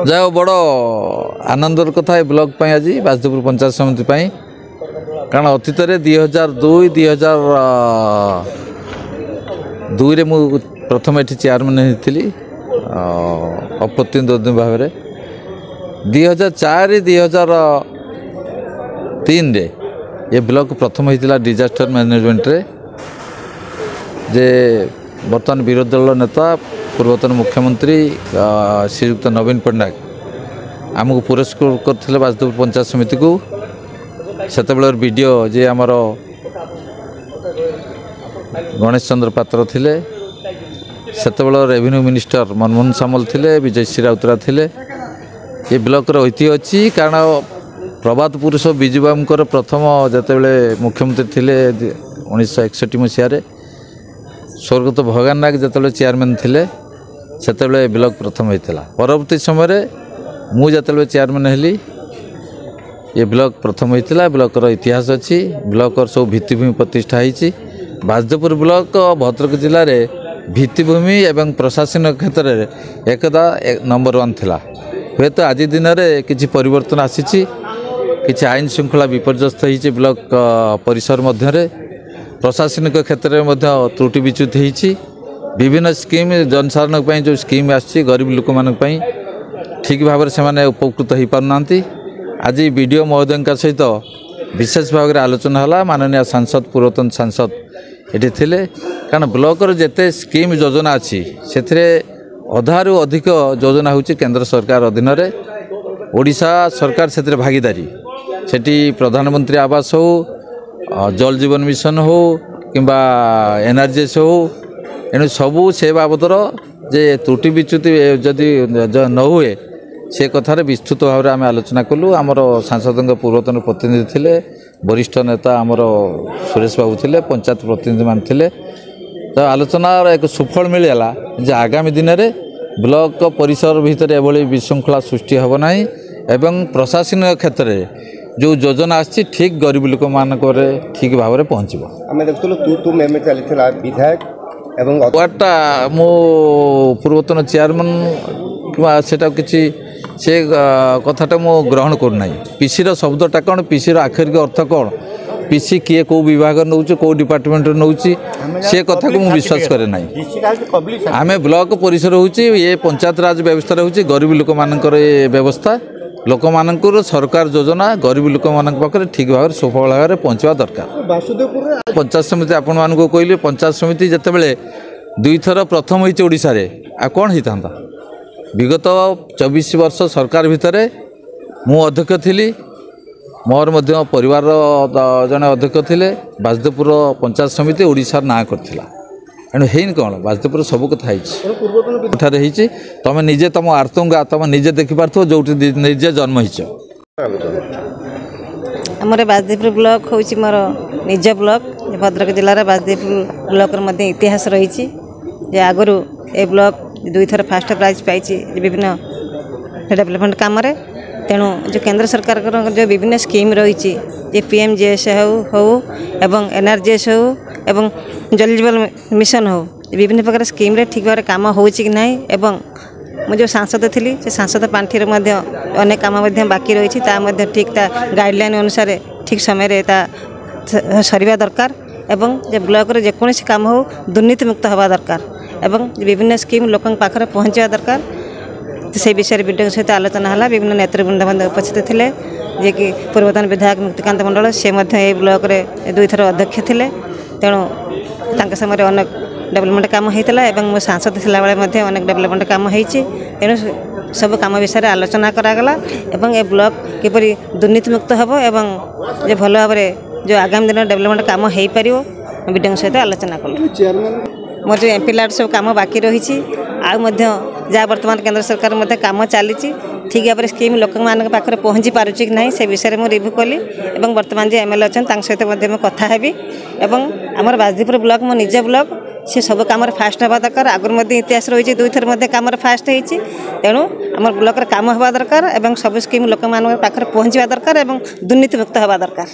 ଯାହା ବଡ଼ ଆନନ୍ଦର କଥା ଏ ବ୍ଲକ ପାଇଁ ଆଜି ବାସୁଦେବପୁର ପଞ୍ଚାୟତ ସମିତି ପାଇଁ, କାରଣ ଅତୀତରେ 2002ରେ ମୁଁ ପ୍ରଥମେ ଏଠି ଚେୟାରମ୍ୟାନ୍ ହେଇଥିଲି ଅପ୍ରତିଦ୍ୱନ୍ଦ୍ୱୀ ଭାବରେ। 2004-2003ରେ ଏ ବ୍ଲକ ପ୍ରଥମ ହେଇଥିଲା ଡିଜାଷ୍ଟର ମ୍ୟାନେଜମେଣ୍ଟରେ। ଯେ ବର୍ତ୍ତମାନ ବିରୋଧୀ ଦଳ ନେତା ପୂର୍ବତନ ମୁଖ୍ୟମନ୍ତ୍ରୀ ଶ୍ରୀଯୁକ୍ତ ନବୀନ ପଟ୍ଟନାୟକ ଆମକୁ ପୁରସ୍କୃତ କରିଥିଲେ ବାସୁଦେବପୁର ପଞ୍ଚାୟତ ସମିତିକୁ। ସେତେବେଳେ ବିଡ଼ିଓ ଯେ ଆମର ଗଣେଶ ଚନ୍ଦ୍ର ପାତ୍ର ଥିଲେ, ସେତେବେଳେ ରେଭିନ୍ୟୁ ମିନିଷ୍ଟର ମନମୋହନ ସାମଲ ଥିଲେ, ବିଜୟଶ୍ରୀ ରାଉତରା ଥିଲେ। ଏ ବ୍ଲକର ଐତିହ୍ୟ ଅଛି, କାରଣ ପ୍ରବାଦ ପୁରୁଷ ବିଜୁ ବାବୁଙ୍କର ପ୍ରଥମ ଯେତେବେଳେ ମୁଖ୍ୟମନ୍ତ୍ରୀ ଥିଲେ 1961 ମସିହାରେ, ସ୍ୱର୍ଗତ ଭଗବାନ ନାୟକ ଯେତେବେଳେ ଚେୟାରମ୍ୟାନ୍ ଥିଲେ ସେତେବେଳେ ଏ ବ୍ଲକ ପ୍ରଥମ ହୋଇଥିଲା। ପରବର୍ତ୍ତୀ ସମୟରେ ମୁଁ ଯେତେବେଳେ ଚେୟାରମ୍ୟାନ୍ ହେଲି ଏ ବ୍ଲକ ପ୍ରଥମ ହୋଇଥିଲା। ବ୍ଲକର ଇତିହାସ ଅଛି, ବ୍ଲକର ସବୁ ଭିତ୍ତିଭୂମି ପ୍ରତିଷ୍ଠା ହୋଇଛି। ବାସୁଦେବପୁର ବ୍ଲକ ଭଦ୍ରକ ଜିଲ୍ଲାରେ ଭିତ୍ତିଭୂମି ଏବଂ ପ୍ରଶାସନିକ କ୍ଷେତ୍ରରେ ଏକଦା ନମ୍ବର 1 ଥିଲା। ହୁଏତ ଆଜି ଦିନରେ କିଛି ପରିବର୍ତ୍ତନ ଆସିଛି, କିଛି ଆଇନ ଶୃଙ୍ଖଳା ବିପର୍ଯ୍ୟସ୍ତ ହୋଇଛି ବ୍ଲକ ପରିସର ମଧ୍ୟରେ। ପ୍ରଶାସନିକ କ୍ଷେତ୍ରରେ ମଧ୍ୟ ତ୍ରୁଟି ବିଚ୍ୟୁତି ହୋଇଛି। ବିଭିନ୍ନ ସ୍କିମ୍ ଜନସାଧାରଣଙ୍କ ପାଇଁ ଯେଉଁ ସ୍କିମ୍ ଆସିଛି ଗରିବ ଲୋକମାନଙ୍କ ପାଇଁ ଠିକ୍ ଭାବରେ ସେମାନେ ଉପକୃତ ହୋଇପାରୁନାହାନ୍ତି। ଆଜି ବିଡ଼ିଓ ମହୋଦୟଙ୍କ ସହିତ ବିଶେଷ ଭାବରେ ଆଲୋଚନା ହେଲା। ମାନନୀୟ ସାଂସଦ, ପୂର୍ବତନ ସାଂସଦ ଏଠି ଥିଲେ, କାରଣ ବ୍ଲକର ଯେତେ ସ୍କିମ୍ ଯୋଜନା ଅଛି ସେଥିରେ ଅଧାରୁ ଅଧିକ ଯୋଜନା ହେଉଛି କେନ୍ଦ୍ର ସରକାର ଅଧୀନରେ। ଓଡ଼ିଶା ସରକାର ସେଥିରେ ଭାଗିଦାରୀ। ସେଠି ପ୍ରଧାନମନ୍ତ୍ରୀ ଆବାସ ହେଉ, ଜଳ ଜୀବନ ମିଶନ ହେଉ କିମ୍ବା NRGS ହେଉ, ଏଣୁ ସବୁ ସେ ବାବଦର ଯେ ତ୍ରୁଟି ବିଚ୍ୟୁତି ଯଦି ନ ହୁଏ ସେ କଥାରେ ବିସ୍ତୃତ ଭାବରେ ଆମେ ଆଲୋଚନା କଲୁ। ଆମର ସାଂସଦଙ୍କ ପୂର୍ବତନ ପ୍ରତିନିଧି ଥିଲେ, ବରିଷ୍ଠ ନେତା ଆମର ସୁରେଶ ବାବୁ ଥିଲେ, ପଞ୍ଚାୟତ ପ୍ରତିନିଧିମାନେ ଥିଲେ। ତ ଆଲୋଚନାର ଏକ ସୁଫଳ ମିଳିଗଲା ଯେ ଆଗାମୀ ଦିନରେ ବ୍ଲକ ପରିସର ଭିତରେ ଏଭଳି ବିଶୃଙ୍ଖଳା ସୃଷ୍ଟି ହେବ ନାହିଁ ଏବଂ ପ୍ରଶାସନିକ କ୍ଷେତ୍ରରେ ଯେଉଁ ଯୋଜନା ଆସିଛି ଠିକ୍ ଗରିବ ଲୋକମାନଙ୍କରେ ଠିକ୍ ଭାବରେ ପହଞ୍ଚିବ। ଆମେ ଦେଖୁଥିଲୁ ତୁ ମେମେ ଚାଲିଥିଲା ବିଧାୟକ ଏବଂ ୱାର୍ଡ଼ଟା ମୁଁ ପୂର୍ବତନ ଚେୟାରମ୍ୟାନ୍ କିମ୍ବା ସେଟା କିଛି ସେ କଥାଟା ମୁଁ ଗ୍ରହଣ କରୁନାହିଁ। ପିସିର ଶବ୍ଦଟା କ'ଣ, ପିସିର ଆକ୍ଷରିକ ଅର୍ଥ କ'ଣ, ପିସି କିଏ କେଉଁ ବିଭାଗ ନେଉଛି, କେଉଁ ଡିପାର୍ଟମେଣ୍ଟରେ ନେଉଛି, ସେ କଥାକୁ ମୁଁ ବିଶ୍ୱାସ କରେ ନାହିଁ। ଆମେ ବ୍ଲକ ପରିସର ହେଉଛି ଏ ପଞ୍ଚାୟତ ରାଜ ବ୍ୟବସ୍ଥାରେ ହେଉଛି ଗରିବ ଲୋକମାନଙ୍କର ଏ ବ୍ୟବସ୍ଥା। ଲୋକମାନଙ୍କର ସରକାର ଯୋଜନା ଗରିବ ଲୋକମାନଙ୍କ ପାଖରେ ଠିକ୍ ଭାବରେ ସୁଫଳ ଭାବରେ ପହଞ୍ଚିବା ଦରକାର। ପଞ୍ଚାୟତ ସମିତି ଆପଣମାନଙ୍କୁ କହିଲି, ପଞ୍ଚାୟତ ସମିତି ଯେତେବେଳେ 2 ଥର ପ୍ରଥମ ହୋଇଛି ଓଡ଼ିଶାରେ, ଆଉ କ'ଣ ହେଇଥାନ୍ତା। ବିଗତ 24 ବର୍ଷ ସରକାର ଭିତରେ ମୁଁ ଅଧ୍ୟକ୍ଷ ଥିଲି, ମୋର ମଧ୍ୟ ପରିବାରର ଜଣେ ଅଧ୍ୟକ୍ଷ ଥିଲେ। ବାସୁଦେବପୁର ପଞ୍ଚାୟତ ସମିତି ଓଡ଼ିଶାର ନାଁ କରିଥିଲା। ଏଣୁ ହେଇନି କ'ଣ, ବାସୁଦେବପୁର ସବୁ କଥା ହେଇଛି, ଏଠାରେ ହେଇଛି। ତୁମେ ନିଜେ ତୁମ ଆର୍ତ୍ତଙ୍ଗା ତୁମେ ନିଜେ ଦେଖିପାରୁଥିବ ଯେଉଁଠି ନିଜେ ଜନ୍ମ ହେଇଛ। ଆମର ବାସୁଦେବପୁର ବ୍ଲକ ହେଉଛି ମୋର ନିଜ ବ୍ଲକ। ଭଦ୍ରକ ଜିଲ୍ଲାର ବାସୁଦେବପୁର ବ୍ଲକର ମଧ୍ୟ ଇତିହାସ ରହିଛି ଯେ ଆଗରୁ ଏ ବ୍ଲକ 2 ଥର ଫାଷ୍ଟ ପ୍ରାଇଜ୍ ପାଇଛି ବିଭିନ୍ନ ଡେଭଲପମେଣ୍ଟ କାମରେ। ତେଣୁ ଯେଉଁ କେନ୍ଦ୍ର ସରକାରଙ୍କର ଯେଉଁ ବିଭିନ୍ନ ସ୍କିମ୍ ରହିଛି ଯେ PMGS ହେଉ ଏବଂ NRGS ହେଉ ଏବଂ ଜଳ ଜୀବନ ମିଶନ ହେଉ, ବିଭିନ୍ନ ପ୍ରକାର ସ୍କିମ୍ରେ ଠିକ୍ ଭାବରେ କାମ ହେଉଛି କି ନାହିଁ। ଏବଂ ମୁଁ ଯେଉଁ ସାଂସଦ ଥିଲି ସେ ସାଂସଦ ପାଣ୍ଠିରେ ମଧ୍ୟ ଅନେକ କାମ ମଧ୍ୟ ବାକି ରହିଛି, ତା ମଧ୍ୟ ଠିକ୍ ତା ଗାଇଡ଼ଲାଇନ୍ ଅନୁସାରେ ଠିକ୍ ସମୟରେ ତା ସରିବା ଦରକାର। ଏବଂ ଯେ ବ୍ଲକରେ ଯେକୌଣସି କାମ ହେଉ ଦୁର୍ନୀତିମୁକ୍ତ ହେବା ଦରକାର ଏବଂ ବିଭିନ୍ନ ସ୍କିମ୍ ଲୋକଙ୍କ ପାଖରେ ପହଞ୍ଚିବା ଦରକାର। সেই বিষয়ে বিডিওଙ୍କ ସହିତ ଆଲୋଚନା ହେଲା। ବିଭିନ୍ନ ନେତୃବୃନ୍ଦ ମଧ୍ୟ ଉପସ୍ଥିତ ଥିଲେ, ଯିଏକି ପୂର୍ବତନ ବିଧାୟକ ମୁକ୍ତିକାନ୍ତ ମଣ୍ଡଳ, ସେ ମଧ୍ୟ ଏହି ବ୍ଲକରେ 2 ଥର ଅଧ୍ୟକ୍ଷ ଥିଲେ। ତେଣୁ ତାଙ୍କ ସମୟରେ ଅନେକ ଡେଭଲପମେଣ୍ଟ କାମ ହୋଇଥିଲା ଏବଂ ମୁଁ ସାଂସଦ ଥିଲାବେଳେ ମଧ୍ୟ ଅନେକ ଡେଭଲପମେଣ୍ଟ କାମ ହୋଇଛି। ତେଣୁ ସବୁ କାମ ବିଷୟରେ ଆଲୋଚନା କରାଗଲା ଏବଂ ଏ ବ୍ଲକ କିପରି ଦୁର୍ନୀତିମୁକ୍ତ ହେବ ଏବଂ ଯେ ଭଲ ଭାବରେ ଯେଉଁ ଆଗାମୀ ଦିନରେ ଡେଭଲପମେଣ୍ଟ କାମ ହୋଇପାରିବ ବିଡ଼ିଓଙ୍କ ସହିତ ଆଲୋଚନା କଲୁ। ମୋର ଯେଉଁ MP ଲାଟ୍ ସବୁ କାମ ବାକି ରହିଛି, ଆଉ ମଧ୍ୟ ଯାହା ବର୍ତ୍ତମାନ କେନ୍ଦ୍ର ସରକାର ମଧ୍ୟ କାମ ଚାଲିଛି, ଠିକ୍ ଭାବରେ ସ୍କିମ୍ ଲୋକମାନଙ୍କ ପାଖରେ ପହଞ୍ଚି ପାରୁଛି କି ନାହିଁ ସେ ବିଷୟରେ ମୁଁ ରିଭ୍ୟୁ କଲି ଏବଂ ବର୍ତ୍ତମାନ ଯେ MLA ଅଛନ୍ତି ତାଙ୍କ ସହିତ ମଧ୍ୟ ମୁଁ କଥା ହେବି। ଏବଂ ଆମର ବାସୁଦେବପୁର ବ୍ଲକ ମୋ ନିଜ ବ୍ଲକ, ସେ ସବୁ କାମରେ ଫାଷ୍ଟ ହେବା ଦରକାର। ଆଗରୁ ମଧ୍ୟ ଇତିହାସ ରହିଛି 2 ଥର ମଧ୍ୟ କାମରେ ଫାଷ୍ଟ ହେଇଛି। ତେଣୁ ଆମର ବ୍ଲକରେ କାମ ହେବା ଦରକାର ଏବଂ ସବୁ ସ୍କିମ୍ ଲୋକମାନଙ୍କ ପାଖରେ ପହଞ୍ଚିବା ଦରକାର ଏବଂ ଦୁର୍ନୀତିମୁକ୍ତ ହେବା ଦରକାର।